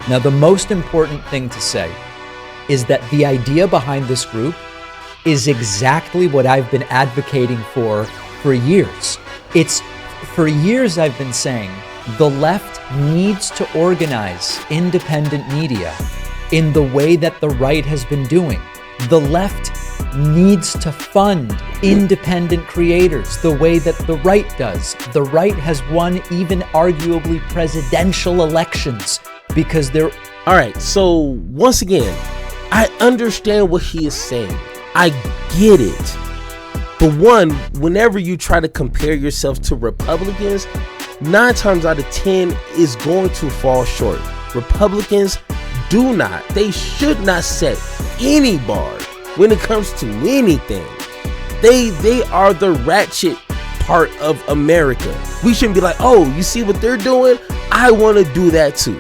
Now, the most important thing to say is that the idea behind this group is exactly what I've been advocating for years. It's for years I've been saying the left needs to organize independent media in the way that the right has been doing. The left needs to fund independent creators the way that the right does. The right has won even arguably presidential elections because they're... All right, so once again, I understand what he is saying. I get it. But one, whenever you try to compare yourself to Republicans, 9 times out of 10 is going to fall short. Republicans they should not set any bar when it comes to anything. They are the ratchet part of America. We shouldn't be like, oh, you see what they're doing? I want to do that too.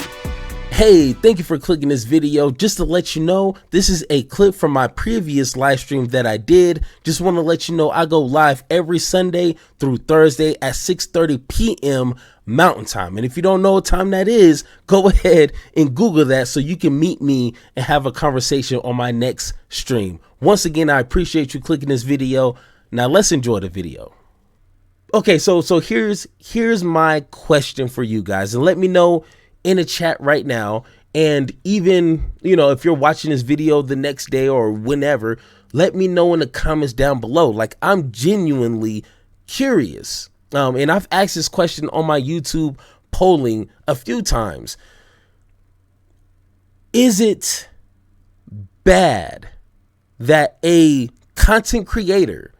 Hey, thank you for clicking this video. Just to let you know, this is a clip from my previous live stream that I did. Just want to let you know I go live every Sunday through Thursday at 6:30 p.m. Mountain Time. And if you don't know what time that is, go ahead and Google that so you can meet me and have a conversation on my next stream. Once again, I appreciate you clicking this video. Now let's enjoy the video. Okay, so here's my question for you guys, and let me know in the chat right now, and even, if you're watching this video the next day or whenever, let me know in the comments down below. Like, I'm genuinely curious. And I've asked this question on my YouTube polling a few times. Is it bad that a content creator,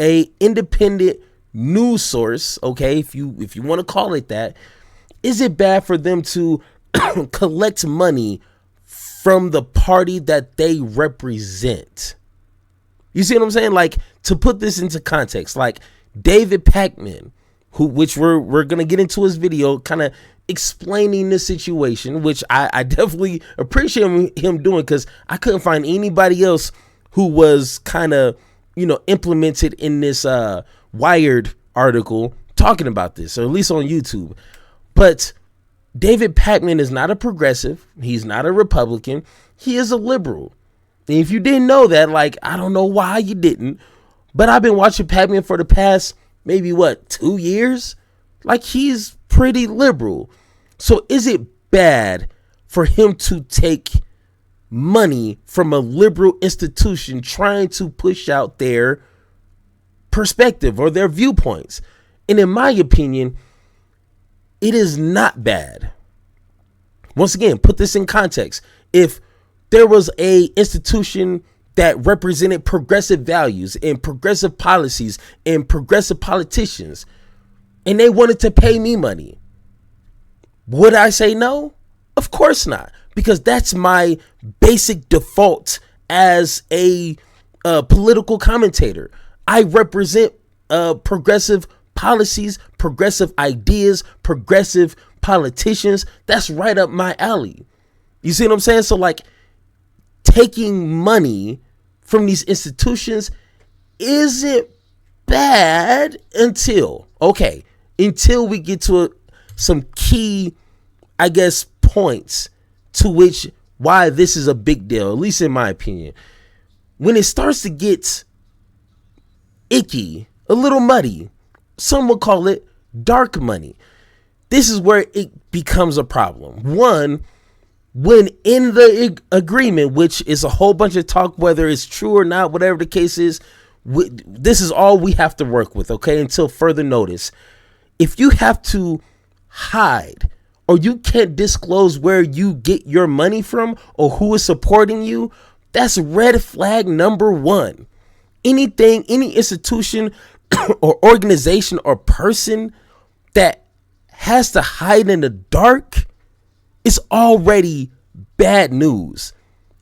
a independent news source, okay, if you want to call it that, is it bad for them to collect money from the party that they represent? You see what I'm saying? Like, to put this into context, like David Pakman, which we're going to get into his video, kind of explaining the situation, which I definitely appreciate him doing, because I couldn't find anybody else who was kind of, implemented in this Wired article talking about this, or at least on YouTube. But David Pakman is not a progressive. He's not a Republican. He is a liberal. And if you didn't know that, like, I don't know why you didn't, but I've been watching Pakman for the past maybe 2 years. Like, he's pretty liberal. So is it bad for him to take money from a liberal institution trying to push out their perspective or their viewpoints? And in my opinion, it is not bad. Once again, put this in context. If there was a institution that represented progressive values and progressive policies and progressive politicians, and they wanted to pay me money, would I say no? Of course not, because that's my basic default as a political commentator. I represent progressive policies, progressive ideas, progressive politicians. That's right up my alley. You see what I'm saying? So, like, taking money from these institutions isn't bad until we get to some key, I guess, points to which why this is a big deal, at least in my opinion. When it starts to get icky, a little muddy, some would call it dark money, this is where it becomes a problem. One, when in the agreement, which is a whole bunch of talk, whether it's true or not, whatever the case is, this is all we have to work with, okay, until further notice. If you have to hide or you can't disclose where you get your money from or who is supporting you, that's red flag number one. Any institution or organization or person that has to hide in the dark is already bad news.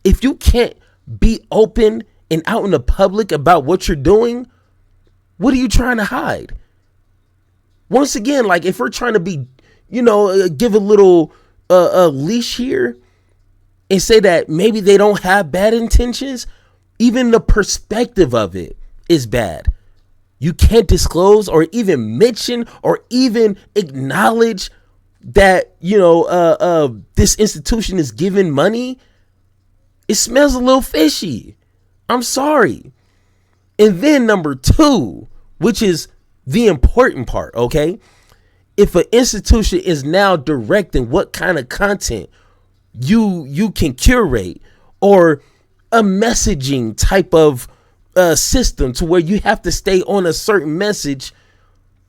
If you can't be open and out in the public about what you're doing, what are you trying to hide? Once again, like, if we're trying to be, give a little leash here and say that maybe they don't have bad intentions, even the perspective of it is bad. You can't disclose or even mention or even acknowledge that, this institution is giving money, it smells a little fishy. I'm sorry. And then number two, which is the important part, okay? If an institution is now directing what kind of content you can curate, or a messaging type of system to where you have to stay on a certain message,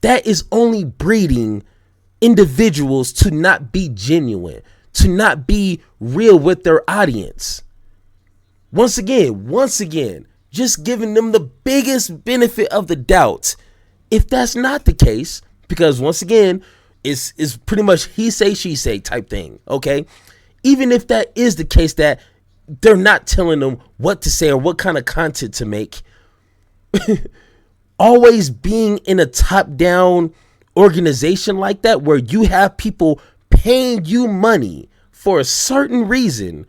that is only breeding individuals to not be genuine, to not be real with their audience. Once again, just giving them the biggest benefit of the doubt. If that's not the case, because once again, it's pretty much he say, she say type thing, okay? Even if that is the case, that they're not telling them what to say or what kind of content to make, always being in a top-down organization like that, where you have people paying you money for a certain reason,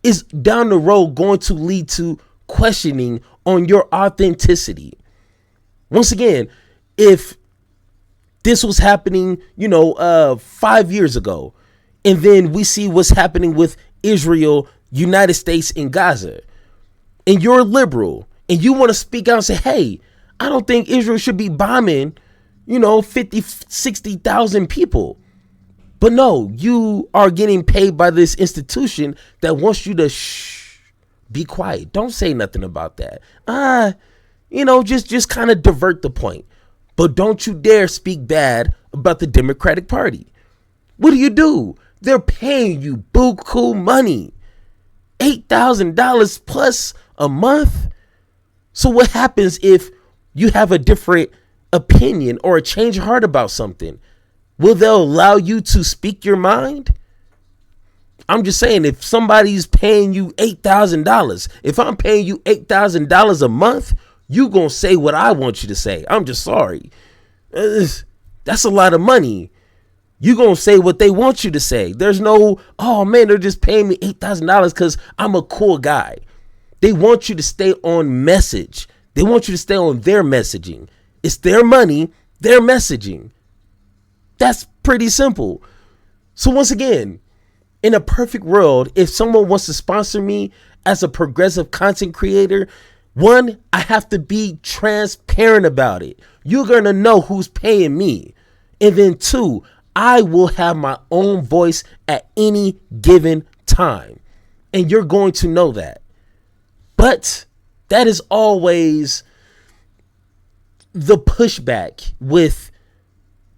is down the road going to lead to questioning on your authenticity. Once again, if this was happening, 5 years ago, and then we see what's happening with Israel, United States, and Gaza, and you're liberal, and you want to speak out and say, hey, I don't think Israel should be bombing, 50, 60,000 people. But no, you are getting paid by this institution that wants you to be quiet. Don't say nothing about that. Just kind of divert the point. But don't you dare speak bad about the Democratic Party. What do? They're paying you buku money, $8,000 plus a month. So what happens if you have a different opinion or a change of heart about something? Will they allow you to speak your mind? I'm just saying, if somebody's paying you $8,000, if I'm paying you $8,000 a month, you gonna say what I want you to say. I'm just sorry. That's a lot of money. You gonna say what they want you to say. There's no, oh man, they're just paying me $8,000 because I'm a cool guy. They want you to stay on message. They want you to stay on their messaging. It's their money, their messaging. That's pretty simple. So once again, in a perfect world, if someone wants to sponsor me as a progressive content creator, one, I have to be transparent about it. You're going to know who's paying me. And then two, I will have my own voice at any given time. And you're going to know that. But that is always the pushback with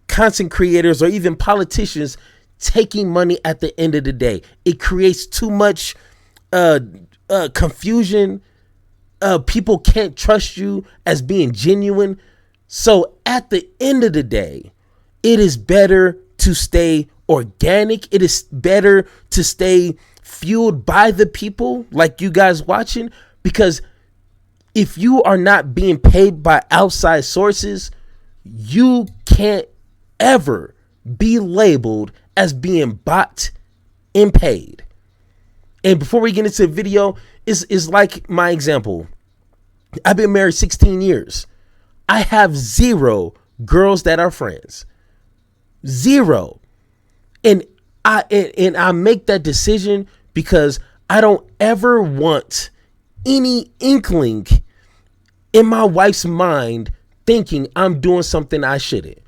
content creators or even politicians taking money at the end of the day. It creates too much confusion. People can't trust you as being genuine. So at the end of the day, it is better to stay organic. It is better to stay fueled by the people like you guys watching, because if you are not being paid by outside sources, you can't ever be labeled as being bought and paid. And before we get into the video, is like my example. I've been married 16 years. I have 0 girls that are friends. 0. And I make that decision because I don't ever want any inkling in my wife's mind thinking I'm doing something I shouldn't.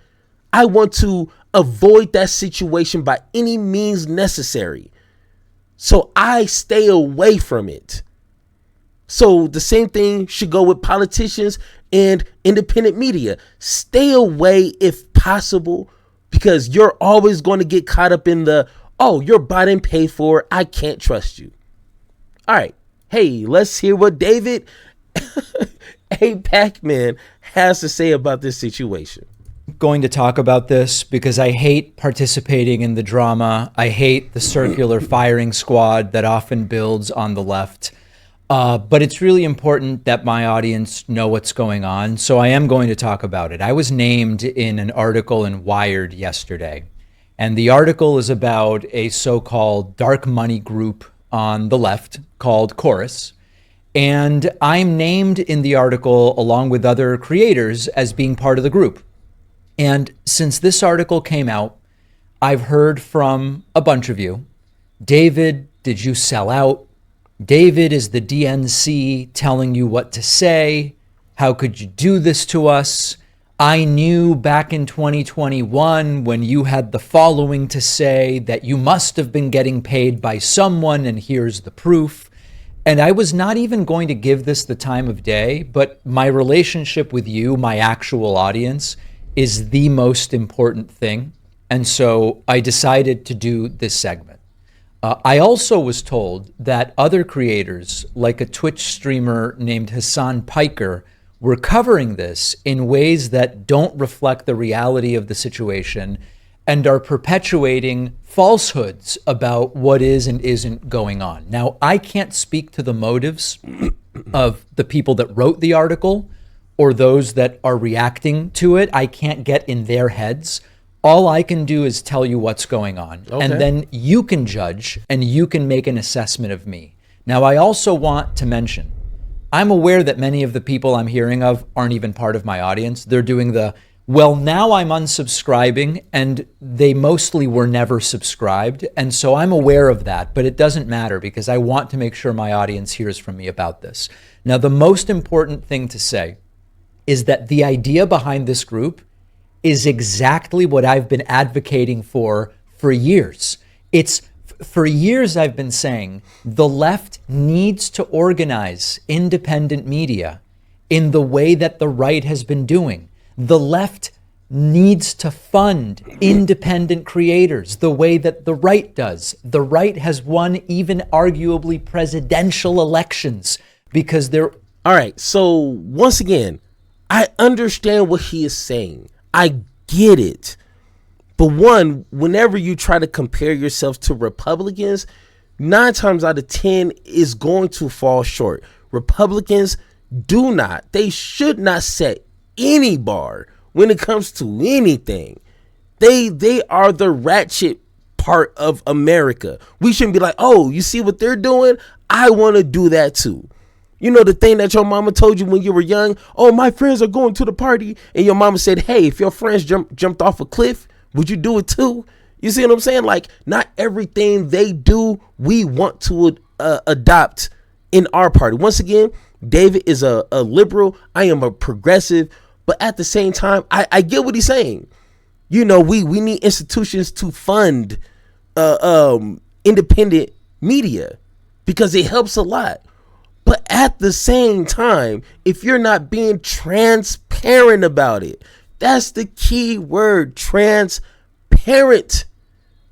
I want to avoid that situation by any means necessary. So I stay away from it. So the same thing should go with politicians and independent media. Stay away if possible, because you're always going to get caught up in the, oh, you're bought and paid for, I can't trust you. All right. Hey, let's hear what David, a Pakman, has to say about this situation. Going to talk about this because I hate participating in the drama. I hate the circular firing squad that often builds on the left. But it's really important that my audience know what's going on. So I am going to talk about it. I was named in an article in Wired yesterday, and the article is about a so-called dark money group on the left called Chorus. And I'm named in the article along with other creators as being part of the group. And since this article came out, I've heard from a bunch of you. David, did you sell out? David, is the DNC telling you what to say? How could you do this to us? I knew back in 2021 when you had the following to say that you must have been getting paid by someone, and here's the proof. And I was not even going to give this the time of day, but my relationship with you, my actual audience, is the most important thing. And so I decided to do this segment. I also was told that other creators, like a Twitch streamer named Hassan Piker, were covering this in ways that don't reflect the reality of the situation and are perpetuating falsehoods about what is and isn't going on. Now, I can't speak to the motives of the people that wrote the article or those that are reacting to it. I can't get in their heads. All I can do is tell you what's going on. Okay. And then you can judge and you can make an assessment of me. Now, I also want to mention, I'm aware that many of the people I'm hearing of aren't even part of my audience. They're doing the, well, now I'm unsubscribing, and they mostly were never subscribed. And so I'm aware of that, but it doesn't matter because I want to make sure my audience hears from me about this. Now, the most important thing to say is that the idea behind this group is exactly what I've been advocating for years. For years I've been saying the left needs to organize independent media in the way that the right has been doing. The left needs to fund independent creators the way that the right does. The right has won even arguably presidential elections because they're... All right, so once again, I understand what he is saying. I get it. But one, whenever you try to compare yourself to Republicans, 9 times out of 10 is going to fall short. Republicans they should not set any bar when it comes to anything. They are the ratchet part of America. We shouldn't be like, oh, you see what they're doing? I want to do that too. You know, the thing that your mama told you when you were young, oh, my friends are going to the party. And your mama said, hey, if your friends jumped off a cliff, would you do it too? You see what I'm saying? Like, not everything they do, we want to adopt in our party. Once again, David is a liberal. I am a progressive. But at the same time, I get what he's saying. You know, we need institutions to fund independent media because it helps a lot. But at the same time, if you're not being transparent about it, that's the key word, transparent.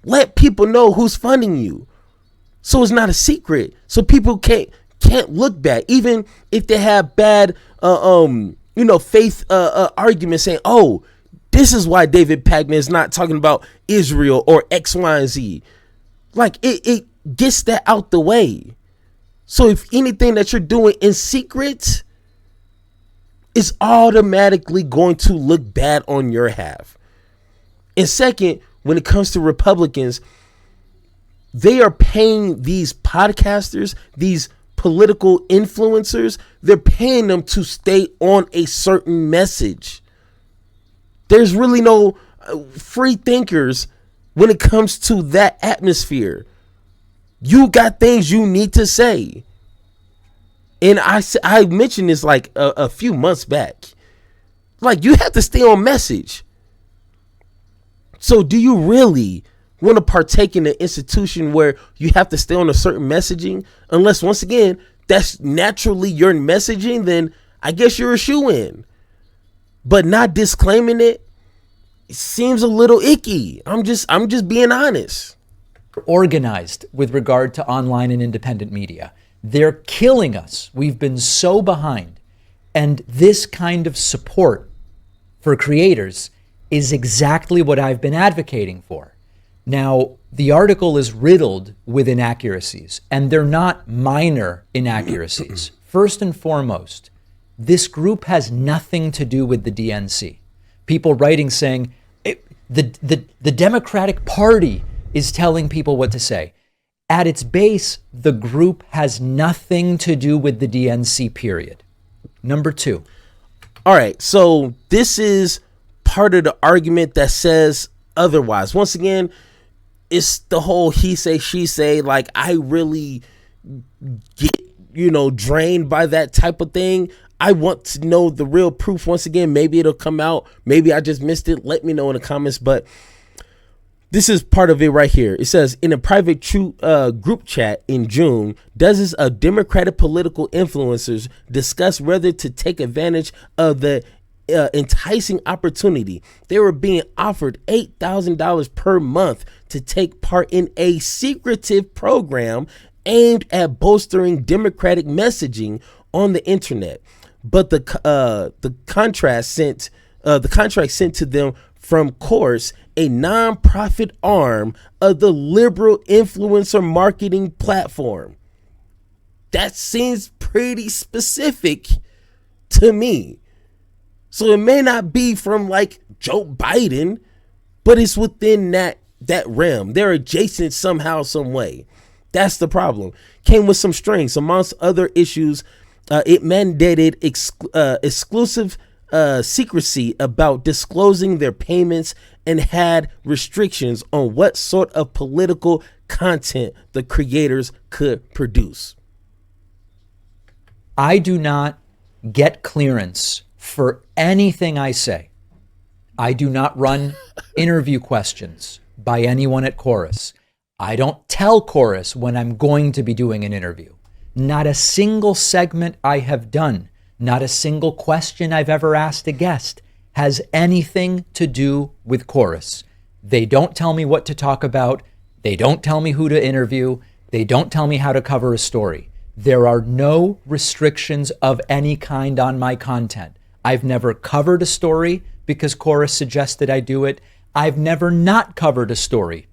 Let people know who's funding you, so it's not a secret, so people can't look bad, even if they have bad, faith arguments saying, oh, this is why David Pakman is not talking about Israel or X, Y, and Z. Like it gets that out the way. So if anything that you're doing in secret is automatically going to look bad on your half. And second, when it comes to Republicans, they are paying these podcasters, these political influencers, they're paying them to stay on a certain message. There's really no free thinkers when it comes to that atmosphere. You got things you need to say. And I mentioned this like a few months back. Like, you have to stay on message. So do you really want to partake in an institution where you have to stay on a certain messaging? Unless, once again, that's naturally your messaging, then I guess you're a shoo-in. But not disclaiming it seems a little icky. I'm just being honest. Organized with regard to online and independent media. They're killing us. We've been so behind. And this kind of support for creators is exactly what I've been advocating for. Now, the article is riddled with inaccuracies, and they're not minor inaccuracies. First and foremost, this group has nothing to do with the DNC. People writing saying, the Democratic Party is telling people what to say. At its base, the group has nothing to do with the DNC, period. Number 2. All right, so this is part of the argument that says otherwise. Once again, it's the whole he say, she say. Like, I really get, drained by that type of thing. I want to know the real proof. Once again, maybe it'll come out. Maybe I just missed it. Let me know in the comments. But this is part of it right here. It says, in a private group chat in June, dozens of Democratic political influencers discussed whether to take advantage of the enticing opportunity. They were being offered $8,000 per month to take part in a secretive program aimed at bolstering Democratic messaging on the internet. But the contract sent to them from Chorus, a nonprofit arm of the liberal influencer marketing platform. That seems pretty specific to me. So it may not be from like Joe Biden, but it's within that realm. They're adjacent somehow, some way. That's the problem. Came with some strings. Amongst other issues, it mandated exclusive secrecy about disclosing their payments and had restrictions on what sort of political content the creators could produce. I do not get clearance for anything I say. I do not run interview questions by anyone at Chorus. I don't tell Chorus when I'm going to be doing an interview. Not a single segment I have done, not a single question I've ever asked a guest has anything to do with Chorus. They don't tell me what to talk about. They don't tell me who to interview. They don't tell me how to cover a story. There are no restrictions of any kind on my content. I've never covered a story because Chorus suggested I do it. I've never not covered a story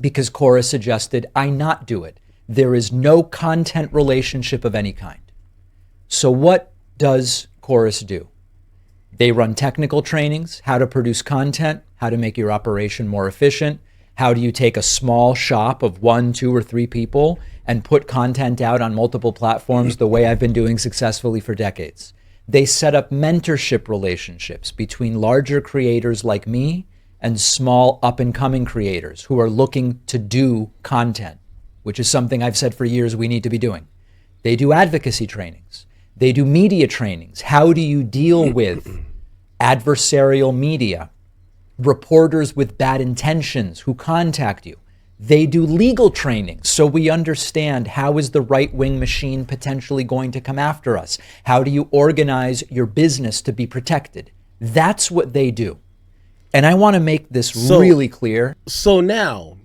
because Chorus suggested I not do it. There is no content relationship of any kind. So what does Chorus do? They run technical trainings, how to produce content, how to make your operation more efficient. How do you take a small shop of 1, 2, or 3 people and put content out on multiple platforms the way I've been doing successfully for decades? They set up mentorship relationships between larger creators like me and small up-and-coming creators who are looking to do content, which is something I've said for years we need to be doing. They do advocacy trainings. They do media trainings. How do you deal with adversarial media, reporters with bad intentions who contact you? They do legal training so we understand how is the right-wing machine potentially going to come after us? How do you organize your business to be protected? That's what they do. And I want to make this really clear. So now,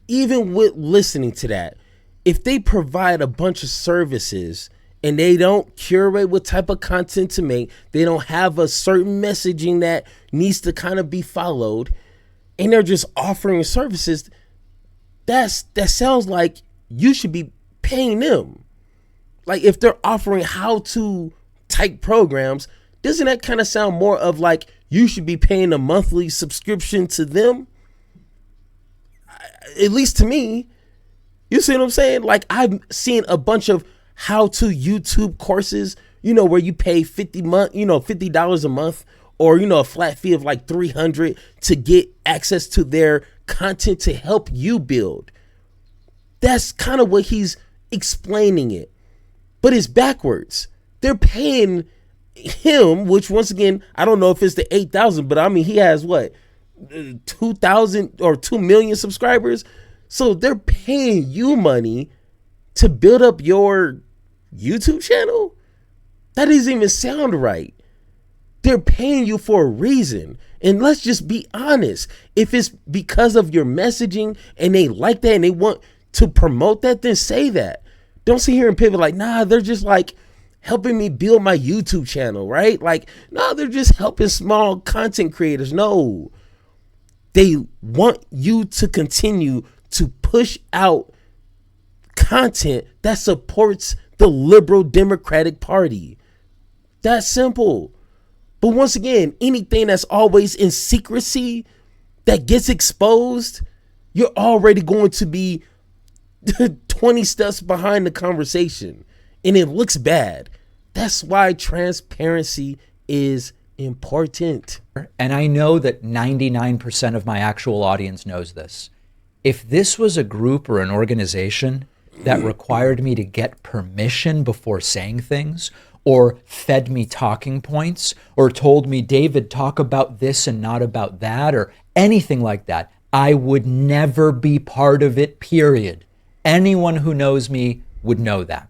even with listening to that, if they provide a bunch of services and they don't curate what type of content to make, they don't have a certain messaging that needs to kind of be followed, and they're just offering services, that sounds like you should be paying them. Like, if they're offering how-to type programs, doesn't that kind of sound more of like you should be paying a monthly subscription to them? At least to me. You see what I'm saying? Like, I've seen a bunch of how-to YouTube courses, where you pay $50 a month, or a flat fee of like $300 to get access to their content to help you build. That's kind of what he's explaining it, but it's backwards. They're paying him, which once again, I don't know if it's the 8,000, but I mean, he has what, 2,000 or 2 million subscribers. So they're paying you money to build up your YouTube channel. That doesn't even sound right. They're paying you for a reason. And let's just be honest. If it's because of your messaging and they like that and they want to promote that, then say that. Don't sit here and pivot like, nah, they're just like helping me build my YouTube channel, right? Like, no, they're just helping small content creators. No, they want you to continue to push out content that supports the liberal Democratic Party. That's simple. But once again, anything that's always in secrecy that gets exposed, you're already going to be 20 steps behind the conversation, and it looks bad. That's why transparency is Important. And I know that 99% of my actual audience knows this. If this was a group or an organization that required me to get permission before saying things, or fed me talking points, or told me, David, talk about this and not about that, or anything like that, I would never be part of it, period. Anyone who knows me would know that.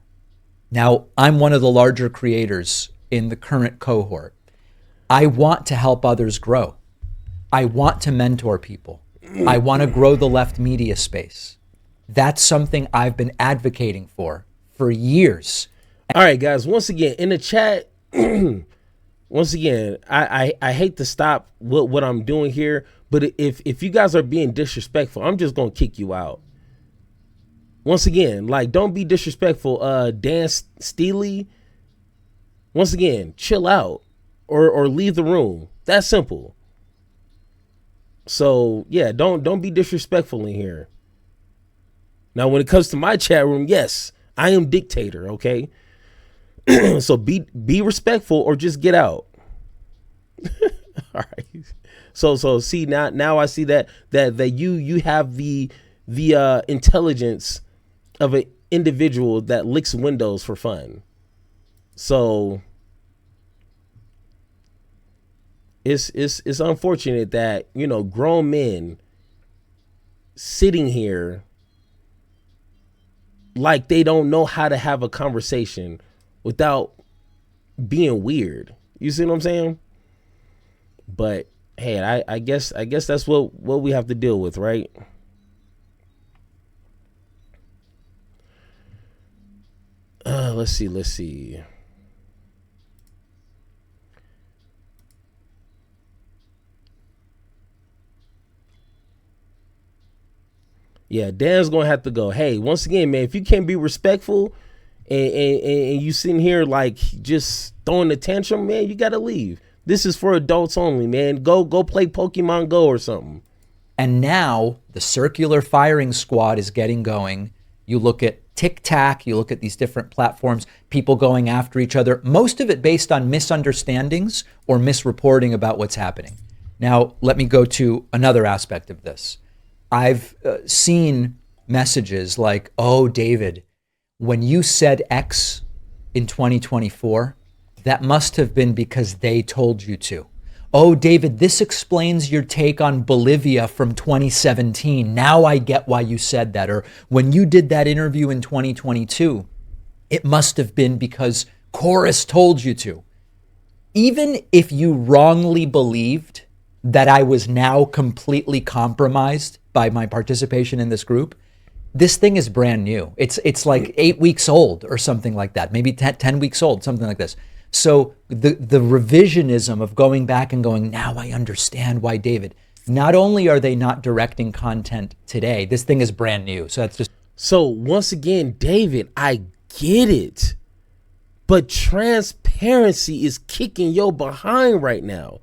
Now, I'm one of the larger creators in the current cohort. I want to help others grow. I want to mentor people. I want to grow the left media space. That's something I've been advocating for years. All right, guys, once again, in the chat, once again, I hate to stop what I'm doing here, but if you guys are being disrespectful, I'm just going to kick you out. Once again, like, don't be disrespectful. Dan Steely, once again, chill out or leave the room. That's simple. So, yeah, don't be disrespectful in here. Now, when it comes to my chat room, yes, I am dictator, okay? So be respectful or just get out. All right. So see now I see that you have the intelligence of an individual that licks windows for fun. So it's unfortunate that, you know, grown men sitting here like they don't know how to have a conversation without being weird. You see what I'm saying? But hey, I guess that's what we have to deal with, right? Let's see. Yeah, Dan's gonna have to go. Hey, once again, man, if you can't be respectful and you sitting here like just throwing a tantrum, man, you gotta leave. This is for adults only, man. Go play Pokemon Go or something. And now the circular firing squad is getting going. You look at TikTok, you look at these different platforms, people going after each other, most of it based on misunderstandings or misreporting about what's happening. Now, let me go to another aspect of this. I've seen messages like, oh, David, when you said X in 2024, that must have been because they told you to. Oh, David, this explains your take on Bolivia from 2017. Now I get why you said that. Or when you did that interview in 2022, it must have been because Chorus told you to. Even if you wrongly believed that I was now completely compromised by my participation in this group, this thing is brand new. It's like 8 weeks old or something like that, maybe 10 weeks old, something like this. So the revisionism of going back and going, now I understand why David, not only are they not directing content today, this thing is brand new. So that's just. So once again, David, I get it, but transparency is kicking your behind right now.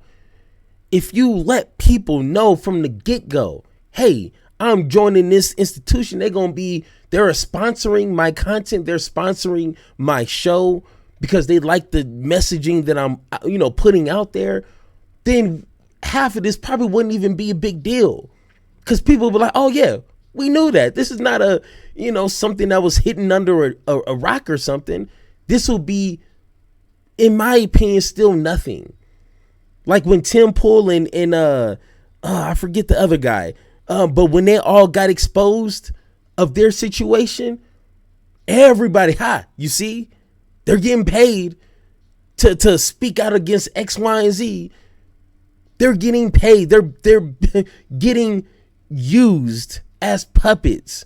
If you let people know from the get-go, hey, I'm joining this institution, they're sponsoring my content, they're sponsoring my show because they like the messaging that I'm, putting out there, then half of this probably wouldn't even be a big deal. Because people will be like, oh yeah, we knew that. This is not something that was hidden under a rock or something. This will be, in my opinion, still nothing. Like when Tim Pool and I forget the other guy, but when they all got exposed of their situation, everybody, you see, they're getting paid to speak out against X, Y, and Z. They're getting paid. They're getting used as puppets.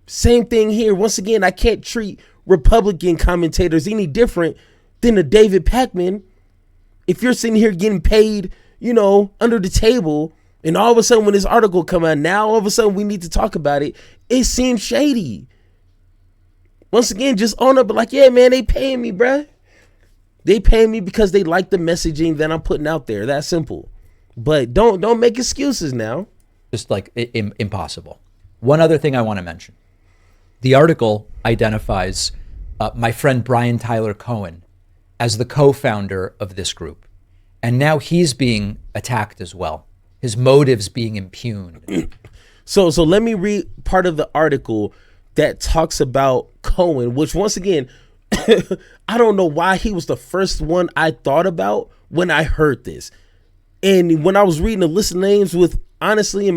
Same thing here. Once again, I can't treat Republican commentators any different than a David Pakman. If you're sitting here getting paid, under the table, and all of a sudden when this article come out, now all of a sudden we need to talk about it, it seems shady. Once again, just own up, but like, yeah, man, they paying me, bruh. They paying me because they like the messaging that I'm putting out there. That's simple. But don't make excuses now. Just like impossible. One other thing I want to mention. The article identifies my friend Brian Tyler Cohen as the co-founder of this group. And now he's being attacked as well. His motives being impugned. So let me read part of the article that talks about Cohen, which once again, I don't know why he was the first one I thought about when I heard this. And when I was reading the list of names with, honestly,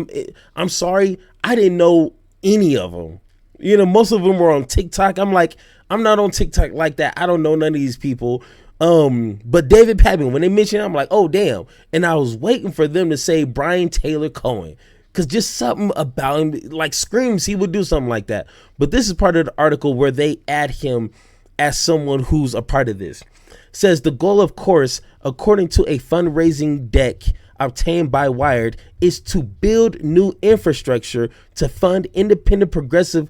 I'm sorry, I didn't know any of them. You know, most of them were on TikTok. I'm like, I'm not on TikTok like that. I don't know none of these people. But David Pakman, when they mentioned it, I'm like, oh, damn. And I was waiting for them to say Brian Taylor Cohen, because just something about him like screams he would do something like that. But this is part of the article where they add him as someone who's a part of this. It says the goal, of course, according to a fundraising deck obtained by Wired, is to build new infrastructure to fund independent progressive,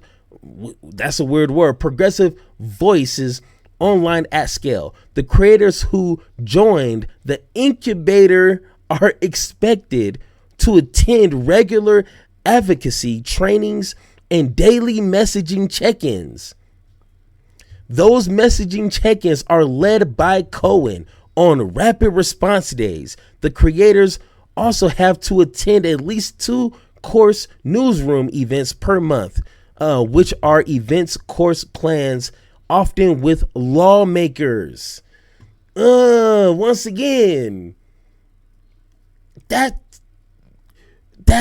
that's a weird word, progressive voices online at scale. The creators who joined the incubator are expected to attend regular advocacy trainings and daily messaging check-ins. Those messaging check-ins are led by Cohen on rapid response days. The creators also have to attend at least 2 course newsroom events per month, which are events course plans, often with lawmakers. Once again, that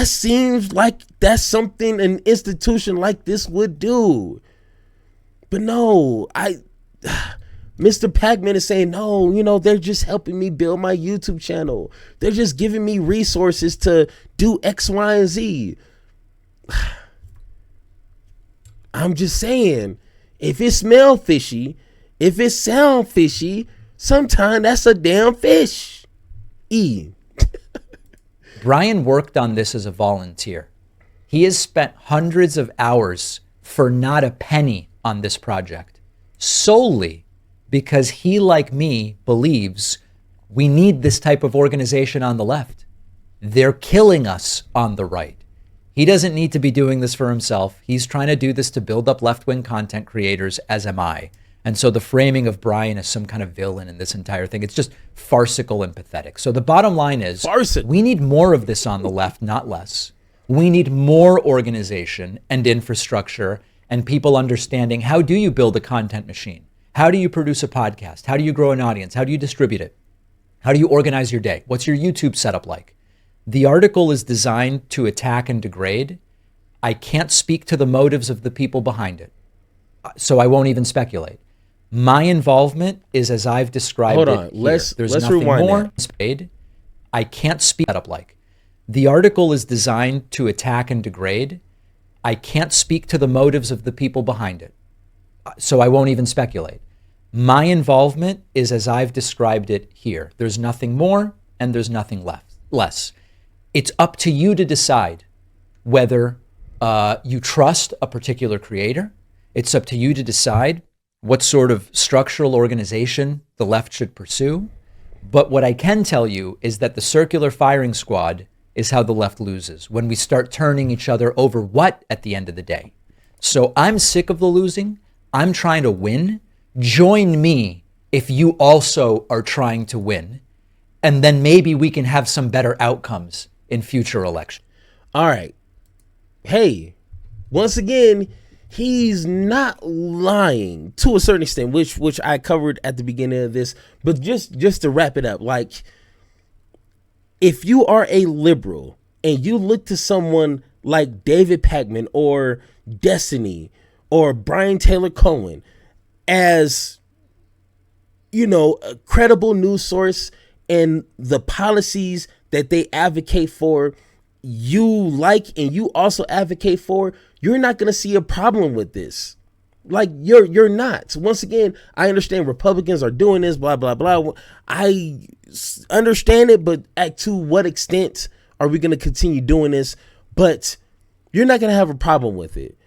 seems like that's something an institution like this would do. But no, Mr. Pakman is saying, no, you know, they're just helping me build my YouTube channel. They're just giving me resources to do X, Y, and Z. I'm just saying, if it smell fishy, if it sound fishy, sometime that's a damn fish. Brian worked on this as a volunteer. He has spent hundreds of hours for not a penny on this project, solely because he, like me, believes we need this type of organization on the left. They're killing us on the right. He doesn't need to be doing this for himself. He's trying to do this to build up left-wing content creators, as am I. And so the framing of Brian as some kind of villain in this entire thing, it's just farcical and pathetic. So the bottom line is, we need more of this on the left, not less. We need more organization and infrastructure and people understanding, how do you build a content machine? How do you produce a podcast? How do you grow an audience? How do you distribute it? How do you organize your day? What's your YouTube setup like? The article is designed to attack and degrade. I can't speak to the motives of the people behind it, so I won't even speculate. My involvement is as I've described Hold it on. here. Let's nothing rewind more. I can't speak setup like. The article is designed to attack and degrade. I can't speak to the motives of the people behind it, so I won't even speculate. My involvement is as I've described it here. There's nothing more and there's nothing less. It's up to you to decide whether you trust a particular creator. It's up to you to decide what sort of structural organization the left should pursue. But what I can tell you is that the circular firing squad is how the left loses, when we start turning each other over what at the end of the day. So I'm sick of the losing. I'm trying to win. Join me if you also are trying to win. And then maybe we can have some better outcomes in future elections. All right. Hey, once again, he's not lying to a certain extent, which I covered at the beginning of this. But just to wrap it up, like, if you are a liberal and you look to someone like David Pakman or Destiny or Brian Taylor Cohen as, you know, a credible news source and the policies that they advocate for, you like and you also advocate for, you're not going to see a problem with this. Like, you're not. Once again, I understand Republicans are doing this, blah, blah, blah. I understand it, but to what extent are we going to continue doing this? But you're not going to have a problem with it.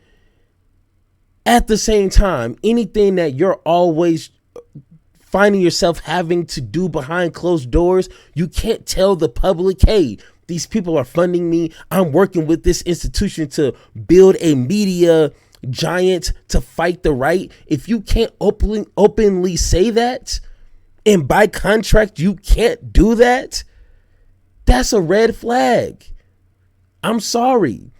At the same time, anything that you're always finding yourself having to do behind closed doors, you can't tell the public, hey, these people are funding me. I'm working with this institution to build a media giant to fight the right. If you can't openly say that, and by contract you can't do that, that's a red flag. I'm sorry.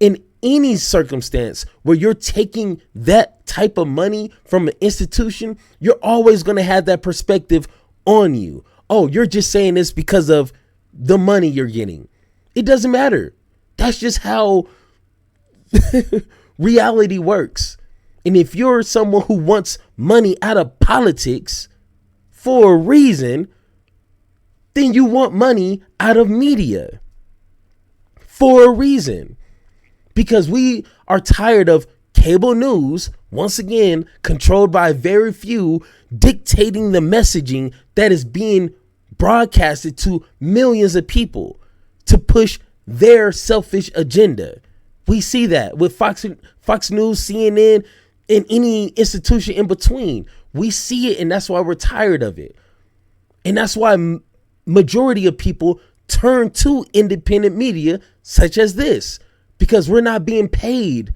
In any circumstance where you're taking that type of money from an institution, you're always going to have that perspective on you. Oh, you're just saying this because of the money you're getting. It doesn't matter. That's just how reality works. And if you're someone who wants money out of politics for a reason, then you want money out of media for a reason. Because we are tired of cable news, once again, controlled by very few, dictating the messaging that is being broadcasted to millions of people to push their selfish agenda. We see that with Fox News, CNN, and any institution in between. We see it, and that's why we're tired of it. And that's why majority of people turn to independent media such as this, because we're not being paid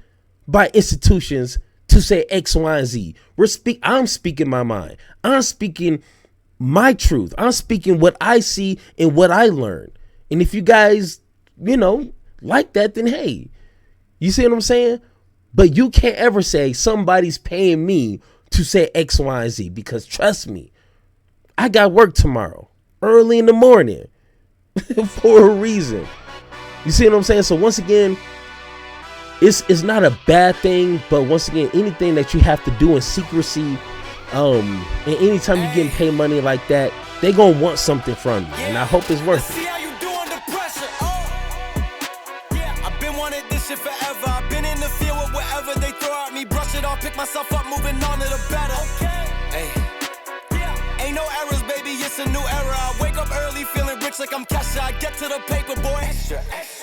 by institutions to say X, Y, and Z. I'm speaking my mind. I'm speaking my truth. I'm speaking what I see and what I learned. And if you guys, like that, then hey, you see what I'm saying? But you can't ever say somebody's paying me to say X, Y, and Z, because trust me, I got work tomorrow, early in the morning, for a reason. You see what I'm saying? So once again, it's not a bad thing, but once again, anything that you have to do in secrecy, and anytime you're getting paid money like that, they gonna want something from you, and I hope it's worth it. Forever, I've been in the field with whatever they throw at me, brush it off, pick myself up, moving on to the better. Hey. Ain't no errors, baby, it's a new era. I wake up early, feeling rich like I'm Kesha. I get to the paper, boy. Extra, extra.